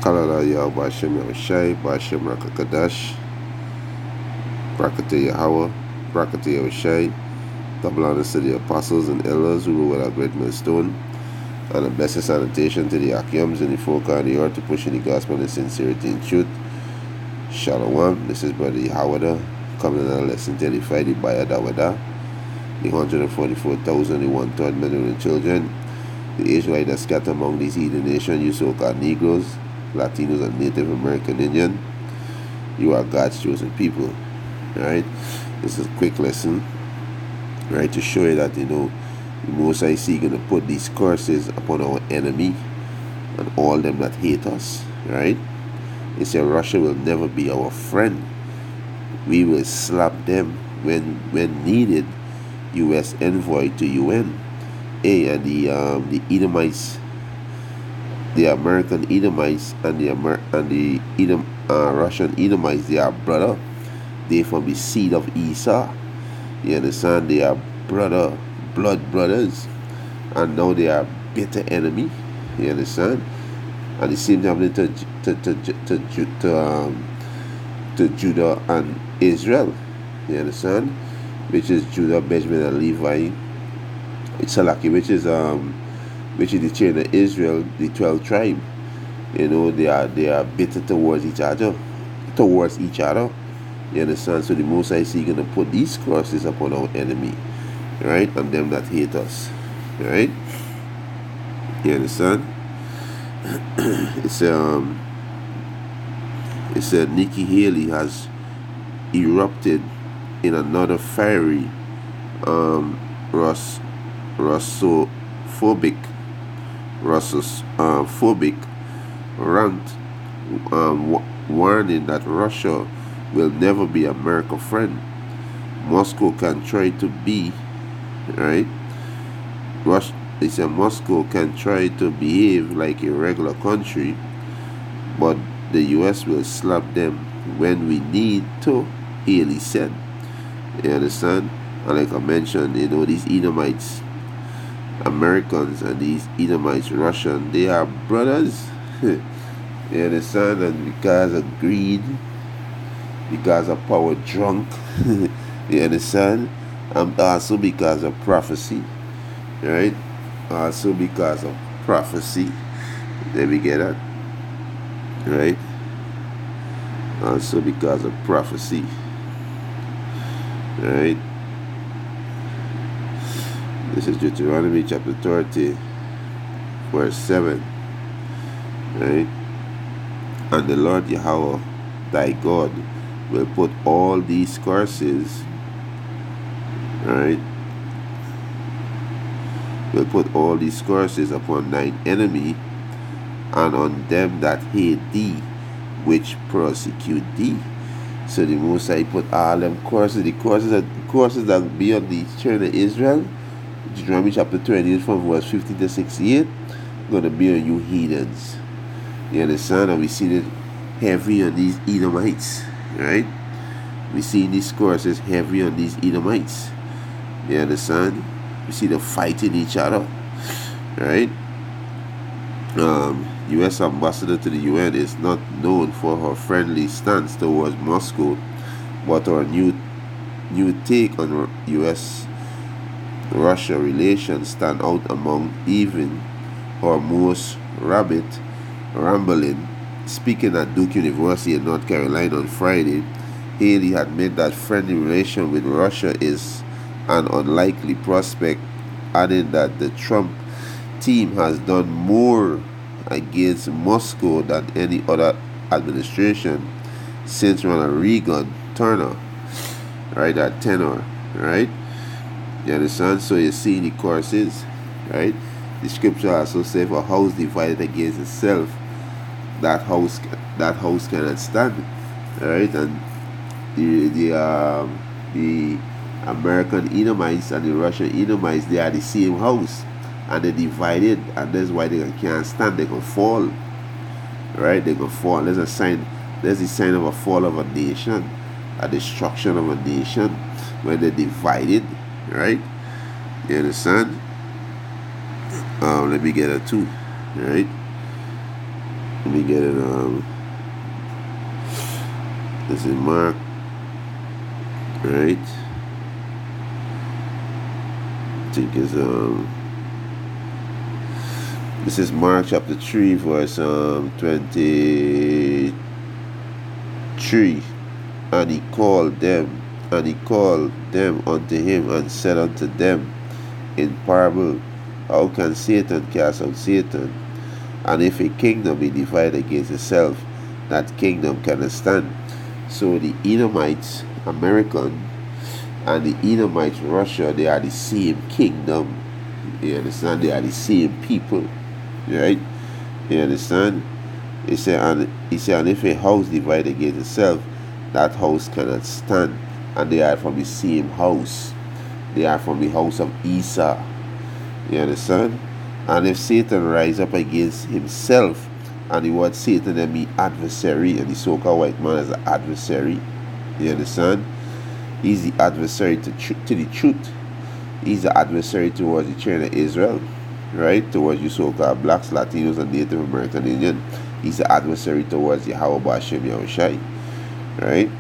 Kalala Yahweh Hashem Yahushai, Bashem Rakakadash, Brakata Yahweh, Brakata Yahushai, double honors to the apostles and elders who rule without great millstone, and a blessed salutation to the Akiams and the folk on the earth to push in the gospel in sincerity and truth. Shalom, this is Brother Yahweh, coming in a lesson to edify the Baya Dawada, the 144,000, the 1/3 million children, the Israelites that scattered among these heathen nations, you so-called Negroes, Latinos, and Native American Indian. You are God's chosen people. Alright? This is a quick lesson, right, to show you that, the Most High is going to put these curses upon our enemy and all them that hate us. Right? He said Russia will never be our friend. We will slap them when needed. U.S. envoy to UN. And the Edomites, the American Edomites and the Russian Edomites, they are brother. They from the seed of Esau. You understand? They are blood brothers, and now they are bitter enemy. You understand? And the same time to Judah and Israel. You understand? Which is Judah, Benjamin, and Levi. It's Salaki, which is the children of Israel, the 12 tribe. They are bitter towards each other. You understand? So the Most High is going to put these curses upon our enemy, right, and them that hate us, right? You understand? It said Nikki Haley has erupted in another fiery Russophobic rant, warning that Russia will never be America's friend. Moscow can try to be, right? They say Moscow can try to behave like a regular country, but the U.S. will slap them when we need to, Haley said. You understand? And like I mentioned, these Edomites, Americans, and these Edomites, Russian, they are brothers. You understand? And because of greed, because of power drunk, you understand? And also because of prophecy, right? Also because of prophecy. Let me get that, right? Also because of prophecy, right? This is Deuteronomy chapter 30, verse 7, right? And the Lord Yahweh, thy God, will put all these curses, right? Will put all these curses upon thine enemy and on them that hate thee, which persecute thee. So the Most High put all them curses, the curses that be on the children of Israel. Deuteronomy chapter 20 from verse 50 to 68, going to be on you heathens. You understand? And we see it heavy on these Edomites, right? We see these curses heavy on these Edomites. You understand? We see them fighting each other, right? U.S. ambassador to the UN is not known for her friendly stance towards Moscow, but her new take on U.S.-Russia relations stand out among even her most rambling. Speaking at Duke University in North Carolina on Friday, Haley admitted that friendly relation with Russia is an unlikely prospect, adding that the Trump team has done more against Moscow than any other administration since Ronald Reagan tenure, right? That tenor, right? You understand? So you see the courses, right? The scripture also says, "For a house divided against itself, that house cannot stand." Right? And the American Edomites and the Russian Edomites, they are the same house, and they divided, and that's why they can't stand. They can fall, right? They can fall. There's the sign of a fall of a nation, a destruction of a nation, when they divided, right? You understand? Let me get it too, right? Let me get it. This is Mark, right? I think it's This is Mark chapter 3, verse 23. And he called them unto him, and said unto them in parable, how can Satan cast out Satan? And if a kingdom be divided against itself, that kingdom cannot stand. So the Edomites, American, and the Edomites, Russia, they are the same kingdom. You understand? They are the same people. Right? You understand? He said, and if a house divided against itself, that house cannot stand. And they are from the same house. They are from the house of Esau. You understand? And if Satan rise up against himself, and the word Satan then mean adversary, and the so-called white man is an adversary. You understand? He's the adversary to the truth. He's the adversary towards the children of Israel, right? Towards you so-called blacks, Latinos, and Native American Indian. He's the adversary towards Yahweh Bashem Yahushai, right?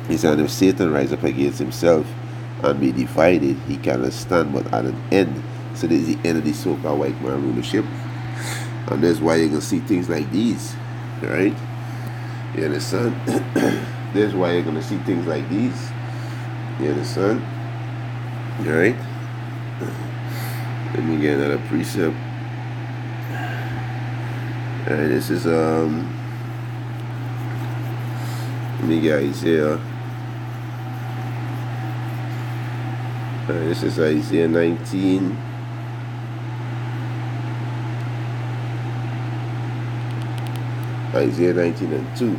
He said, if Satan rise up against himself and be divided, he cannot stand but at an end. So this is the end of the so-called white man rulership. And that's why you're going to see things like these, right? You understand? That's why you're going to see things like these. You understand? All right? Let me get another precept. All right, this is, let me get Isaiah. All right, this is Isaiah 19. Isaiah 19 and 2.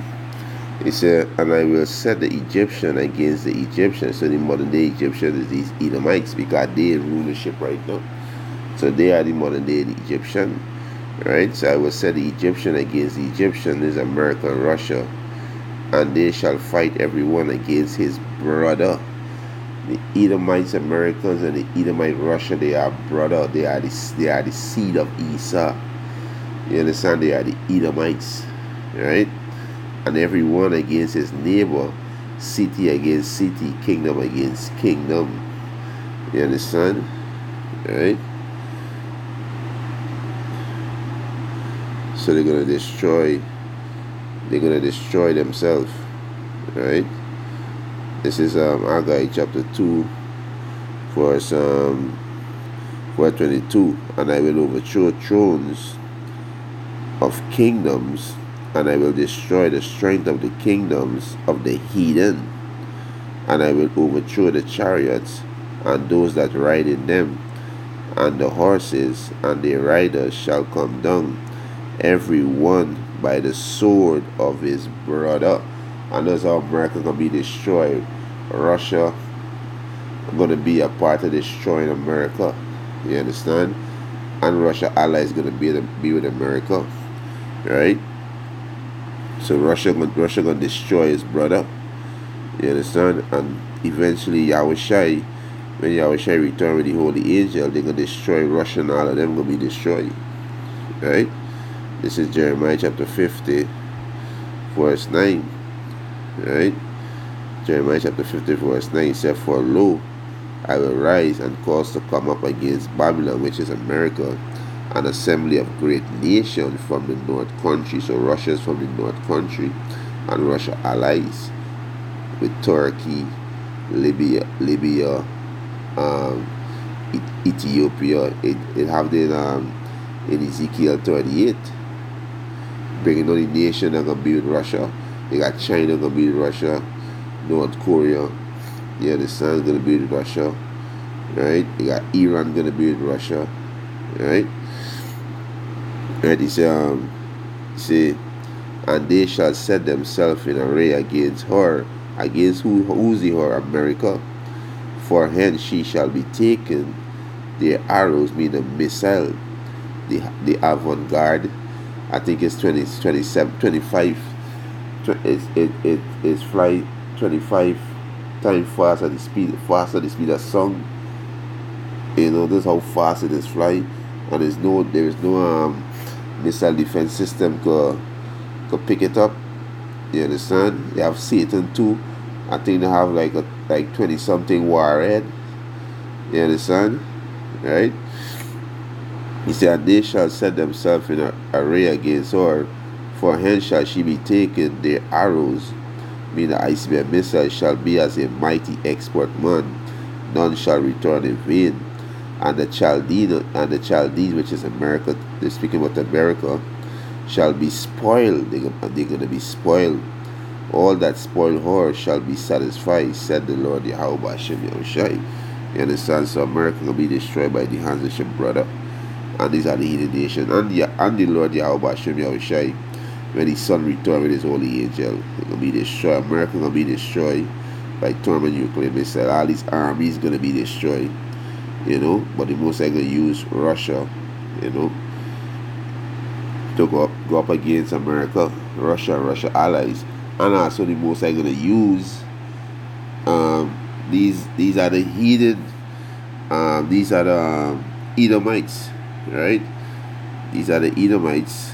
It said, and I will set the Egyptian against the Egyptians. So the modern day Egyptians is these Edomites, because they in rulership right now. So they are the modern day Egyptian. Right? So I will set the Egyptian against the Egyptian, is America and Russia. And they shall fight everyone against his brother. The Edomites, Americans, and the Edomite Russia, they are brother. They are the seed of Esau. You understand? They are the Edomites. Right? And everyone against his neighbor, city against city, kingdom against kingdom. You understand? Right? So they're gonna destroy themselves. Right? This is Haggai chapter 2, verse 22. And I will overthrow thrones of kingdoms, and I will destroy the strength of the kingdoms of the heathen, and I will overthrow the chariots and those that ride in them, and the horses and their riders shall come down, every one by the sword of his brother. And that's how America gonna be destroyed. Russia gonna be a part of destroying America. You understand? And Russia allies gonna be with America, right? So Russia gonna destroy his brother. You understand? And eventually Yahushai, when Yahushai return with the holy angel, they're gonna destroy Russia, and all of them gonna be destroyed. Right? This is Jeremiah chapter 50, verse 9. Right? Jeremiah chapter 50, verse 9 said, for lo, I will rise and cause to come up against Babylon, which is America, an assembly of great nations from the north country. So Russia is from the north country, and Russia allies with Turkey, Libya, Ethiopia. It have the in Ezekiel 38, bringing on the nation that gonna be with Russia. They got China gonna be with Russia, North Korea, you understand, gonna be with Russia, right? You got Iran gonna be with Russia, right? Right? He say, and they shall set themselves in array against her. Against who's the her? America. For hence she shall be taken. Their arrows mean a missile. The avant-garde, I think it's 27, 25. It's fly 25 times faster the speed of sound. You know, that's how fast it is fly. And there is no missile defense system could pick it up. You understand? They have Satan too. I think they have like 20 something warhead. You understand? Right? He said, and they shall set themselves in array against her, for hence shall she be taken. Their arrows, meaning the ICBM missile, shall be as a mighty expert man. None shall return in vain. And the Chaldees, which is America, they're speaking about America, shall be spoiled. They're going to be spoiled. All that spoil her shall be satisfied, said the Lord Yahweh Hashem Yahushai. You understand? So America will be destroyed by the hands of your brother. And these are the heathen nations. And the Lord Yahweh Hashem Yahushai, when his son returned with his holy angel, they're going to be destroyed. America going to be destroyed by thermonuclear missile. All these armies going to be destroyed. You know, but the most are going to use Russia, you know, to go up against America, Russia allies. And also the most are going to use these are the heathen, these are the Edomites, right? These are the Edomites.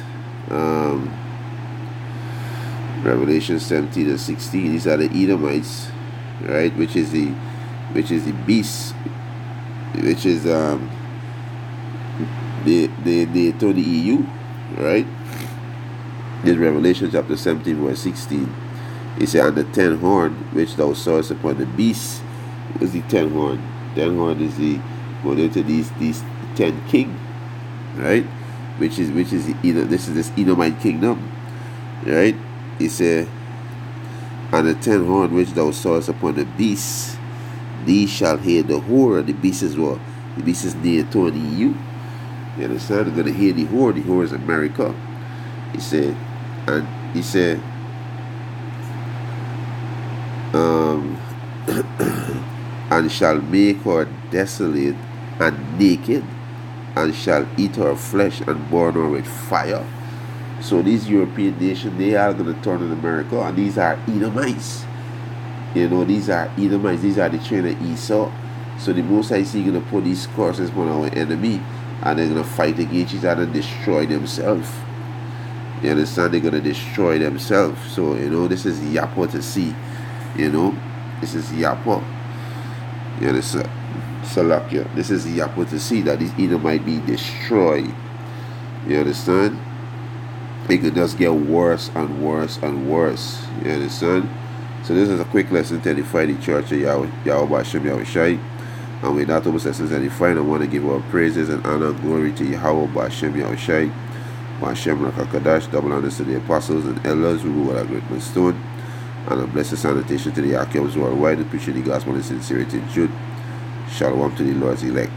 Revelation 17 and 16. These are the Edomites, right? Which is the beast, which is the to the EU, right? In Revelation chapter 17 verse 16, it said, and the 10 horn which thou sawest upon the beast was the 10 horn. 10 horn is the going into these 10 king, right? Which is this Edomite kingdom, right? He said, and the 10 horn which thou sawest upon the beast, these shall hear the whore. The beast is what? The beast is near to the EU. You understand? They're going to hear the whore. The whore is America. He said, and shall make her desolate and naked, and shall eat her flesh and burn her with fire. So these European nations, they are going to turn on America, and these are Edomites. You know, these are Edomites. These are the children of Esau. So the Most High is going to put these curses upon our enemy, and they're going to fight against each other and destroy themselves. You understand? They're going to destroy themselves. So, you know, this is Yapa to see. You know, this is Yapa. You understand? Salakia. This is Yapa to see that these Edomites be destroyed. You understand? It could just get worse and worse and worse. You understand? So this is a quick lesson to edify the church of Yahweh Hashem Yahushai. And with that, almost lessons edifying, I want to give our praises and honor and glory to Yahweh Hashem Yahushai, Hashem Rakakadash, double honors to the apostles and elders who rule at a great milestone, and a blessed sanitation to the Achaeans worldwide who preach the gospel in sincerity and truth. Shalom to the Lord's elect.